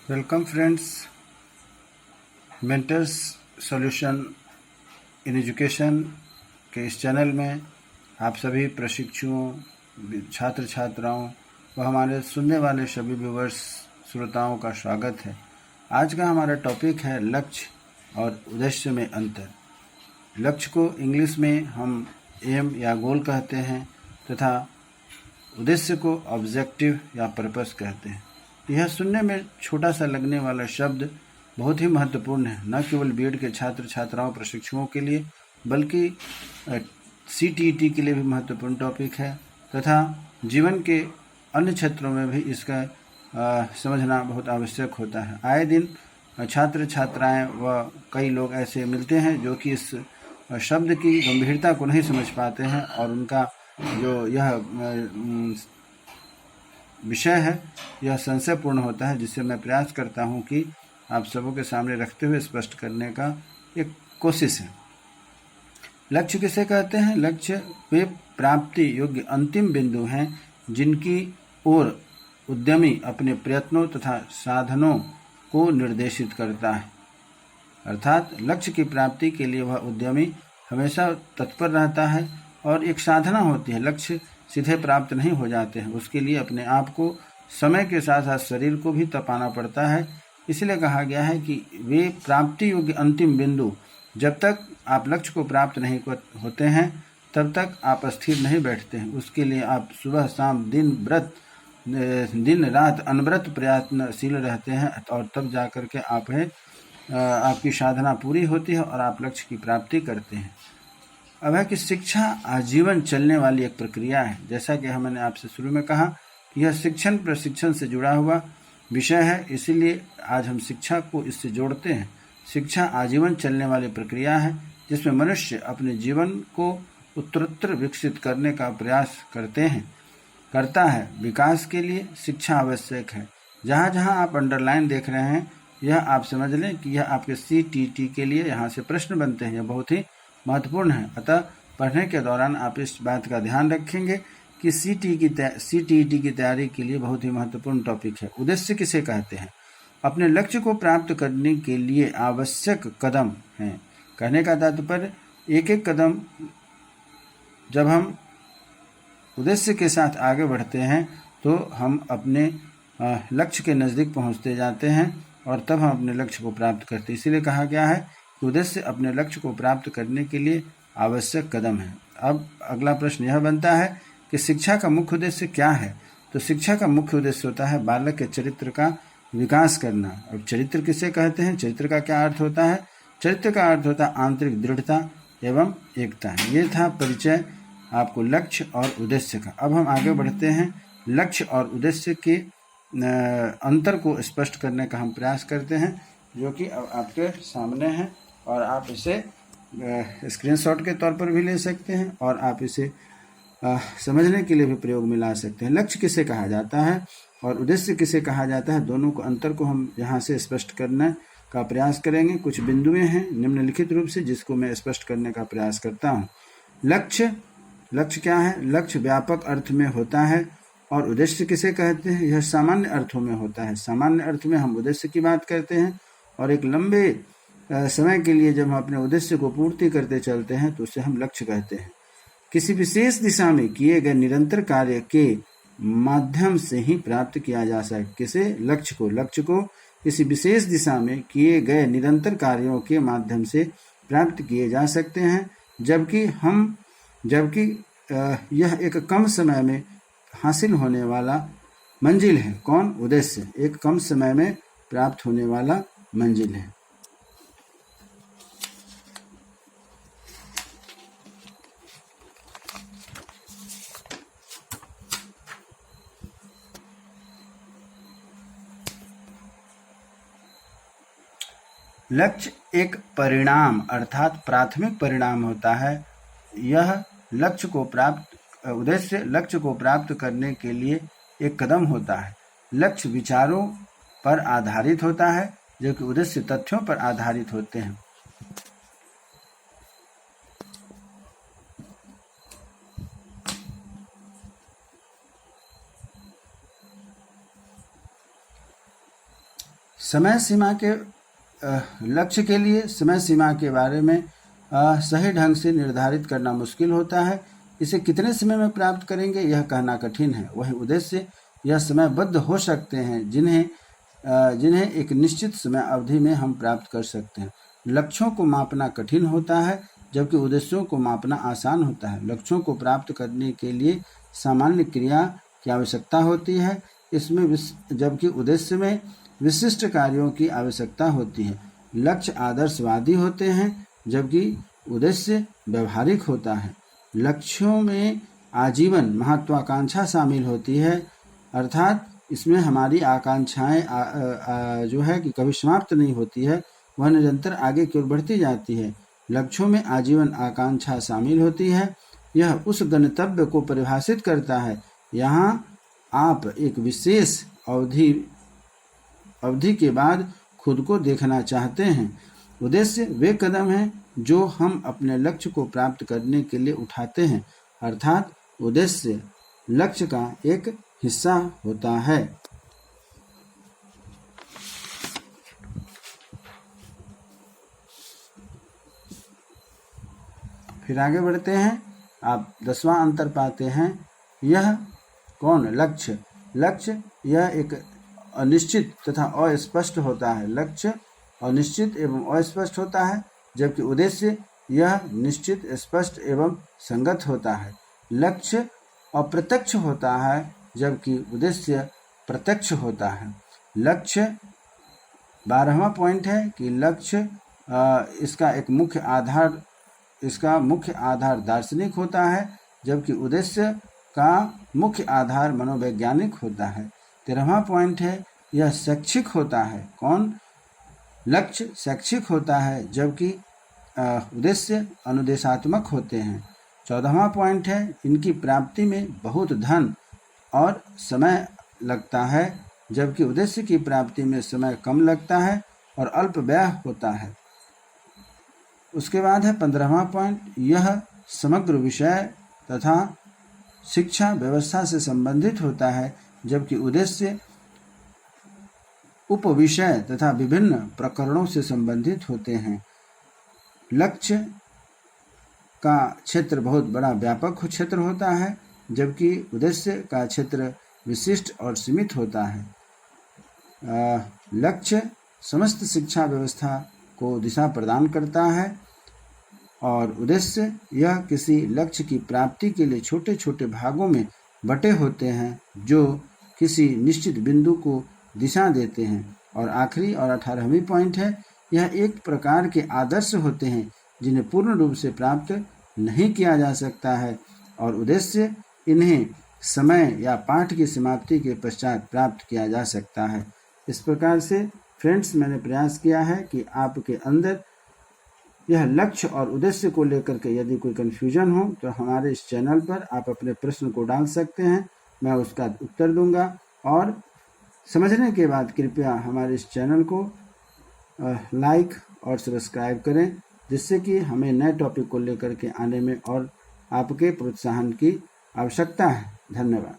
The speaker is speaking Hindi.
Welcome friends, mentors solution in education के इस चैनल में आप सभी प्रशिक्षुओं, छात्र छात्राओं व हमारे सुनने वाले सभी व्यूवर्स श्रोताओं का स्वागत है। आज का हमारा टॉपिक है लक्ष्य और उद्देश्य में अंतर। लक्ष्य को इंग्लिश में हम एम या गोल कहते हैं तथा उद्देश्य को ऑब्जेक्टिव या पर्पस कहते हैं। यह सुनने में छोटा सा लगने वाला शब्द बहुत ही महत्वपूर्ण है, न केवल बीएड के छात्र छात्राओं प्रशिक्षुओं के लिए बल्कि सीटीईटी के लिए भी महत्वपूर्ण टॉपिक है तथा जीवन के अन्य क्षेत्रों में भी इसका समझना बहुत आवश्यक होता है। आए दिन छात्र छात्राएं व कई लोग ऐसे मिलते हैं जो कि इस शब्द की गंभीरता को नहीं समझ पाते हैं और उनका जो यह विषय है यह संशयपूर्ण होता है, जिससे मैं प्रयास करता हूं कि आप सबों के सामने रखते हुए स्पष्ट करने का एक कोशिश है। लक्ष्य किसे कहते हैं? लक्ष्य वे प्राप्ति योग्य अंतिम बिंदु हैं जिनकी ओर उद्यमी अपने प्रयत्नों तथा साधनों को निर्देशित करता है। अर्थात लक्ष्य की प्राप्ति के लिए वह उद्यमी हमेशा तत्पर रहता है और एक साधना होती है। लक्ष्य सीधे प्राप्त नहीं हो जाते हैं, उसके लिए अपने आप को समय के साथ साथ शरीर को भी तपाना पड़ता है। इसलिए कहा गया है कि वे प्राप्ति योग्य अंतिम बिंदु, जब तक आप लक्ष्य को प्राप्त नहीं होते हैं तब तक आप स्थिर नहीं बैठते हैं। उसके लिए आप सुबह शाम दिन रात अनवरत प्रयत्नशील रहते हैं और तब जाकर के आपकी साधना पूरी होती है और आप लक्ष्य की प्राप्ति करते हैं। अब है कि शिक्षा आजीवन चलने वाली एक प्रक्रिया है। जैसा कि मैंने आपसे शुरू में कहा कि यह शिक्षण प्रशिक्षण से जुड़ा हुआ विषय है, इसीलिए आज हम शिक्षा को इससे जोड़ते हैं। शिक्षा आजीवन चलने वाली प्रक्रिया है जिसमें मनुष्य अपने जीवन को उत्तरोत्तर विकसित करने का प्रयास करता है। विकास के लिए शिक्षा आवश्यक है। जहाँ जहाँ आप अंडरलाइन देख रहे हैं यह आप समझ लें कि यह आपके सीटीईटी के लिए यहाँ से प्रश्न बनते हैं। यह बहुत ही महत्वपूर्ण है। अतः पढ़ने के दौरान आप इस बात का ध्यान रखेंगे कि सीटीईटी की तैयारी के लिए बहुत ही महत्वपूर्ण टॉपिक है। उद्देश्य किसे कहते हैं? अपने लक्ष्य को प्राप्त करने के लिए आवश्यक कदम हैं। कहने का तात्पर्य एक एक कदम जब हम उद्देश्य के साथ आगे बढ़ते हैं तो हम अपने लक्ष्य के नज़दीक पहुंचते जाते हैं और तब हम अपने लक्ष्य को प्राप्त करते हैं। इसीलिए कहा गया है कि उद्देश्य अपने लक्ष्य को प्राप्त करने के लिए आवश्यक कदम है। अब अगला प्रश्न यह बनता है कि शिक्षा का मुख्य उद्देश्य क्या है? तो शिक्षा का मुख्य उद्देश्य होता है बालक के चरित्र का विकास करना। अब चरित्र किसे कहते हैं? चरित्र का क्या अर्थ होता है? चरित्र का अर्थ होता है आंतरिक दृढ़ता एवं एकता। ये था परिचय आपको लक्ष्य और उद्देश्य का। अब हम आगे बढ़ते हैं। लक्ष्य और उद्देश्य के अंतर को स्पष्ट करने का हम प्रयास करते हैं, जो कि अब आपके सामने है और आप इसे स्क्रीनशॉट के तौर पर भी ले सकते हैं और आप इसे समझने के लिए भी प्रयोग में ला सकते हैं। लक्ष्य किसे कहा जाता है और उद्देश्य किसे कहा जाता है, दोनों को अंतर को हम यहाँ से स्पष्ट करने का प्रयास करेंगे। कुछ बिंदुएं हैं निम्नलिखित रूप से जिसको मैं स्पष्ट करने का प्रयास करता हूँ। लक्ष्य क्या है? लक्ष्य व्यापक अर्थ में होता है और उद्देश्य किसे कहते हैं? यह सामान्य अर्थों में होता है। सामान्य अर्थ में हम उद्देश्य की बात करते हैं और एक लंबे समय के लिए जब हम अपने उद्देश्य को पूर्ति करते चलते हैं तो उसे हम लक्ष्य कहते हैं। किसी विशेष दिशा में किए गए निरंतर कार्य के माध्यम से ही प्राप्त किया जा सकता है। किसे? लक्ष्य को किसी विशेष दिशा में किए गए निरंतर कार्यों के माध्यम से प्राप्त किए जा सकते हैं, जबकि यह एक कम समय में हासिल होने वाला मंजिल है। कौन? उद्देश्य एक कम समय में प्राप्त होने वाला मंजिल है। लक्ष्य एक परिणाम अर्थात प्राथमिक परिणाम होता है। यह उद्देश्य लक्ष्य को प्राप्त करने के लिए एक कदम होता है। लक्ष्य विचारों पर आधारित होता है जबकि उद्देश्य तथ्यों पर आधारित होते हैं। समय सीमा के लक्ष्य के लिए समय सीमा के बारे में सही ढंग से निर्धारित करना मुश्किल होता है। इसे कितने समय में प्राप्त करेंगे यह कहना कठिन है। वही उद्देश्य यह समयबद्ध हो सकते हैं जिन्हें एक निश्चित समय अवधि में हम प्राप्त कर सकते हैं। लक्ष्यों को मापना कठिन होता है जबकि उद्देश्यों को मापना आसान होता है। लक्ष्यों को प्राप्त करने के लिए सामान्य क्रिया की आवश्यकता होती है, जबकि उद्देश्य में विशिष्ट कार्यों की आवश्यकता होती है। लक्ष्य आदर्शवादी होते हैं जबकि उद्देश्य व्यवहारिक होता है। लक्ष्यों में आजीवन महत्वाकांक्षा शामिल होती है, अर्थात इसमें हमारी आकांक्षाएं जो है कि कभी समाप्त नहीं होती है, वह निरंतर आगे की ओर बढ़ती जाती है। लक्ष्यों में आजीवन आकांक्षा शामिल होती है। यह उस गंतव्य को परिभाषित करता है यहाँ आप एक विशेष अवधि के बाद खुद को देखना चाहते हैं। उद्देश्य वे कदम हैं जो हम अपने लक्ष्य को प्राप्त करने के लिए उठाते हैं, अर्थात उद्देश्य लक्ष्य का एक हिस्सा होता है। फिर आगे बढ़ते हैं। आप 10वां अंतर पाते हैं। यह कौन लक्ष्य यह एक अनिश्चित तथा अस्पष्ट होता है। लक्ष्य अनिश्चित एवं अस्पष्ट होता है जबकि उद्देश्य यह निश्चित, स्पष्ट एवं संगत होता है। लक्ष्य अप्रत्यक्ष होता है जबकि उद्देश्य प्रत्यक्ष होता है। लक्ष्य 12वां पॉइंट है कि लक्ष्य इसका मुख्य आधार दार्शनिक होता है जबकि उद्देश्य का मुख्य आधार मनोवैज्ञानिक होता है। 13वां पॉइंट है यह शैक्षिक होता है। लक्ष्य शैक्षिक होता है जबकि उद्देश्य अनुदेशात्मक होते हैं। 14वां पॉइंट है इनकी प्राप्ति में बहुत धन और समय लगता है जबकि उद्देश्य की प्राप्ति में समय कम लगता है और अल्प व्यय होता है। उसके बाद है 15वां पॉइंट, यह समग्र विषय तथा शिक्षा व्यवस्था से संबंधित होता है जबकि उद्देश्य उपविषय तथा विभिन्न प्रकरणों से संबंधित होते हैं। लक्ष्य का क्षेत्र बहुत बड़ा व्यापक क्षेत्र होता है जबकि उद्देश्य का क्षेत्र विशिष्ट और सीमित होता है। लक्ष्य समस्त शिक्षा व्यवस्था को दिशा प्रदान करता है और उद्देश्य यह किसी लक्ष्य की प्राप्ति के लिए छोटे छोटे भागों में बटे होते हैं जो किसी निश्चित बिंदु को दिशा देते हैं। और आखिरी और 18वीं पॉइंट है, यह एक प्रकार के आदर्श होते हैं जिन्हें पूर्ण रूप से प्राप्त नहीं किया जा सकता है और उद्देश्य इन्हें समय या पाठ की समाप्ति के पश्चात प्राप्त किया जा सकता है। इस प्रकार से फ्रेंड्स मैंने प्रयास किया है कि आपके अंदर यह लक्ष्य और उद्देश्य को लेकर के यदि कोई कन्फ्यूजन हो तो हमारे इस चैनल पर आप अपने प्रश्न को डाल सकते हैं, मैं उसका उत्तर दूंगा। और समझने के बाद कृपया हमारे इस चैनल को लाइक और सब्सक्राइब करें जिससे कि हमें नए टॉपिक को लेकर के आने में और आपके प्रोत्साहन की आवश्यकता है। धन्यवाद।